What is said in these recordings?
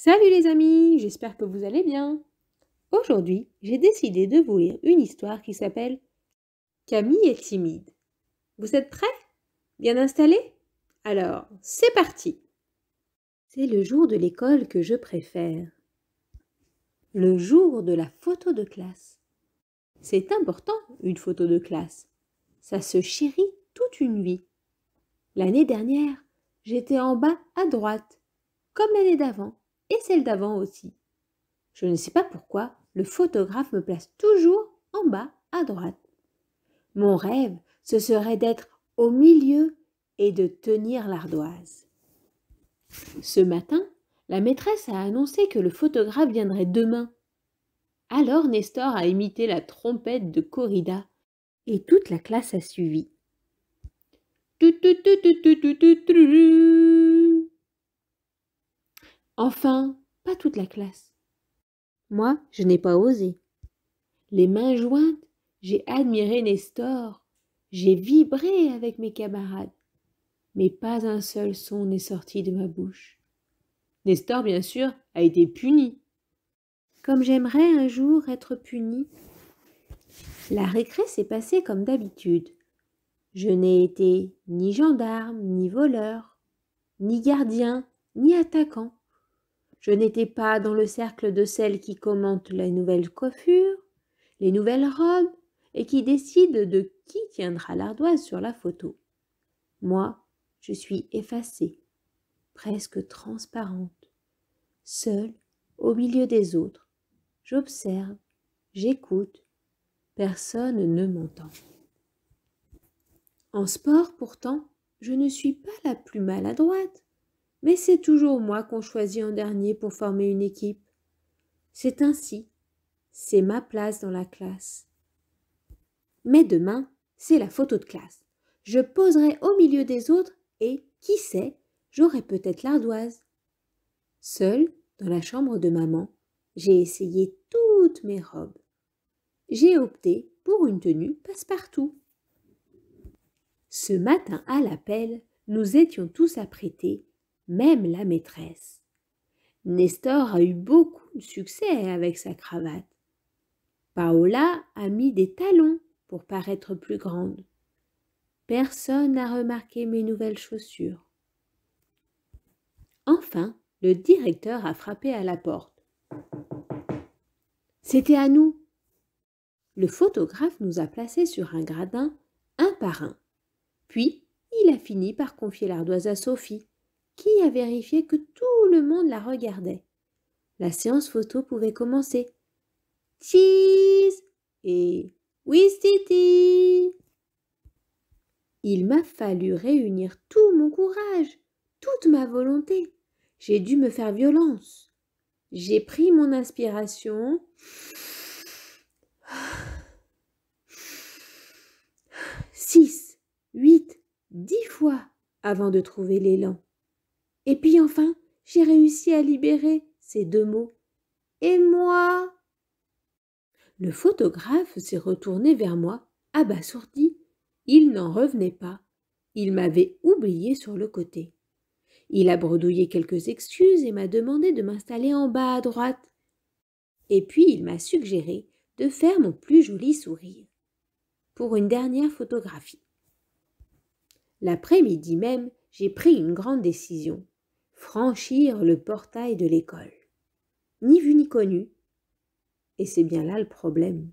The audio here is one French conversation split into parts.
Salut les amis, j'espère que vous allez bien. Aujourd'hui, j'ai décidé de vous lire une histoire qui s'appelle Camille est timide. Vous êtes prêts? Bien installés? Alors, c'est parti. C'est le jour de l'école que je préfère. Le jour de la photo de classe. C'est important, une photo de classe. Ça se chérit toute une vie. L'année dernière, j'étais en bas à droite, comme l'année d'avant et celle d'avant aussi. Je ne sais pas pourquoi, le photographe me place toujours en bas à droite. Mon rêve, ce serait d'être au milieu et de tenir l'ardoise. Ce matin, la maîtresse a annoncé que le photographe viendrait demain. Alors Nestor a imité la trompette de corrida et toute la classe a suivi. Enfin, pas toute la classe. Moi, je n'ai pas osé. Les mains jointes, j'ai admiré Nestor, j'ai vibré avec mes camarades, mais pas un seul son n'est sorti de ma bouche. Nestor, bien sûr, a été puni. Comme j'aimerais un jour être puni. La récré s'est passée comme d'habitude. Je n'ai été ni gendarme, ni voleur, ni gardien, ni attaquant. Je n'étais pas dans le cercle de celles qui commentent les nouvelles coiffures, les nouvelles robes, et qui décide de qui tiendra l'ardoise sur la photo. Moi, je suis effacée, presque transparente, seule au milieu des autres. J'observe, j'écoute, personne ne m'entend. En sport, pourtant, je ne suis pas la plus maladroite, mais c'est toujours moi qu'on choisit en dernier pour former une équipe. C'est ainsi, c'est ma place dans la classe. Mais demain, c'est la photo de classe. Je poserai au milieu des autres et, qui sait, j'aurai peut-être l'ardoise. Seule, dans la chambre de maman, j'ai essayé toutes mes robes. J'ai opté pour une tenue passe-partout. Ce matin à l'appel, nous étions tous apprêtés, même la maîtresse. Nestor a eu beaucoup de succès avec sa cravate. Paola a mis des talons pour paraître plus grande. Personne n'a remarqué mes nouvelles chaussures. Enfin, le directeur a frappé à la porte. C'était à nous. Le photographe nous a placés sur un gradin, un par un. Puis, il a fini par confier l'ardoise à Sophie, qui a vérifié que tout le monde la regardait. La séance photo pouvait commencer. Cheese et Wistiti. Il m'a fallu réunir tout mon courage, toute ma volonté. J'ai dû me faire violence. J'ai pris mon inspiration. 6, 8, 10 fois avant de trouver l'élan. Et puis enfin, j'ai réussi à libérer ces deux mots. Et moi? Le photographe s'est retourné vers moi, abasourdi. Il n'en revenait pas. Il m'avait oublié sur le côté. Il a bredouillé quelques excuses et m'a demandé de m'installer en bas à droite. Et puis il m'a suggéré de faire mon plus joli sourire pour une dernière photographie. L'après-midi même, j'ai pris une grande décision. Franchir le portail de l'école. Ni vu ni connu. Et c'est bien là le problème.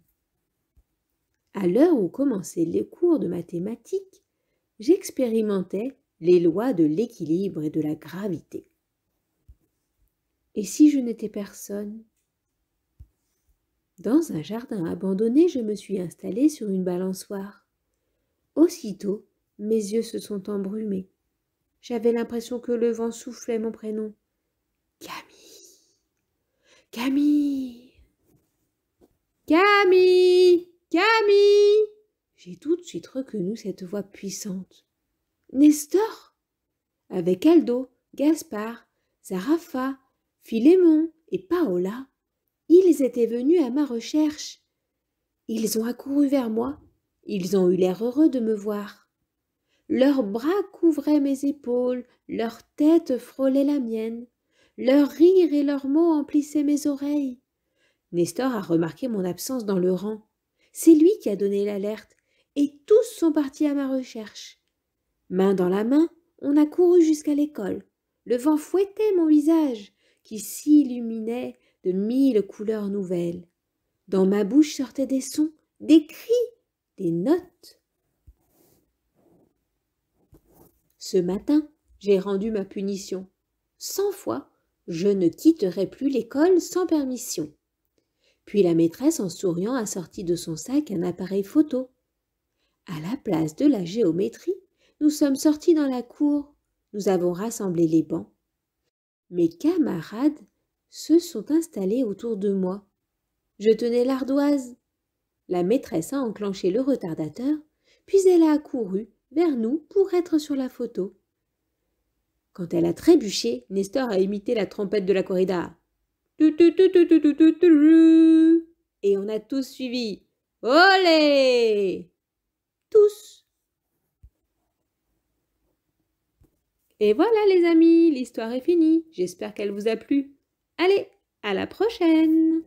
À l'heure où commençaient les cours de mathématiques, j'expérimentais les lois de l'équilibre et de la gravité. Et si je n'étais personne? Dans un jardin abandonné, je me suis installée sur une balançoire. Aussitôt, mes yeux se sont embrumés. J'avais l'impression que le vent soufflait mon prénom. Camille. Camille. Camille. Camille. J'ai tout de suite reconnu cette voix puissante. Nestor. Avec Aldo, Gaspard, Zarafa, Philémon et Paola, ils étaient venus à ma recherche. Ils ont accouru vers moi. Ils ont eu l'air heureux de me voir. Leurs bras couvraient mes épaules, leur tête frôlait la mienne. Leurs rires et leurs mots emplissaient mes oreilles. Nestor a remarqué mon absence dans le rang. C'est lui qui a donné l'alerte, et tous sont partis à ma recherche. Main dans la main, on a couru jusqu'à l'école. Le vent fouettait mon visage, qui s'illuminait de 1000 couleurs nouvelles. Dans ma bouche sortaient des sons, des cris, des notes. Ce matin, j'ai rendu ma punition. 100 fois, je ne quitterai plus l'école sans permission. Puis la maîtresse, en souriant, a sorti de son sac un appareil photo. À la place de la géométrie, nous sommes sortis dans la cour. Nous avons rassemblé les bancs. Mes camarades se sont installés autour de moi. Je tenais l'ardoise. La maîtresse a enclenché le retardateur, puis elle a accouru vers nous pour être sur la photo. Quand elle a trébuché, Nestor a imité la trompette de la corrida. Et on a tous suivi. Olé! Tous. Et voilà les amis, l'histoire est finie. J'espère qu'elle vous a plu. Allez, à la prochaine!